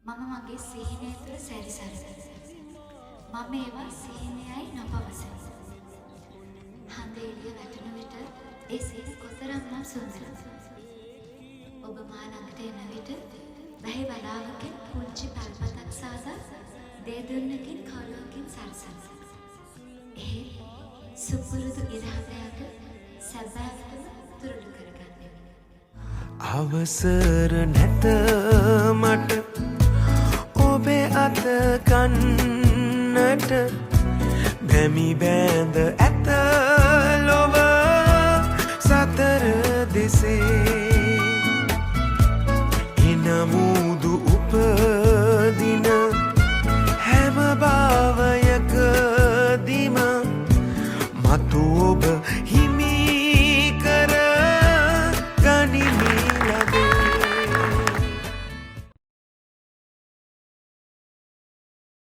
මම මගේ සිහිනය තුළ සැරිසරන. මම ඒවා සිහිනයයි නොපවසන. හඳ එළිය වැටෙන විට ඒ සිහින කොතරම්නම් සුන්දරද. ඔබ මා ළඟට එන විට වැහි වලාවකින් පුංචි පැල්පතක් සාදා දේදුන්නකින් කවුලකින් සරසන. ඒ සුපුරුදු ඉරහදයට සැබෑවටම තුරුළු කරගන්නෙමි. අවසර නැත මට ඔබේ අත ගන්නට බැමි බෑඳ ඇත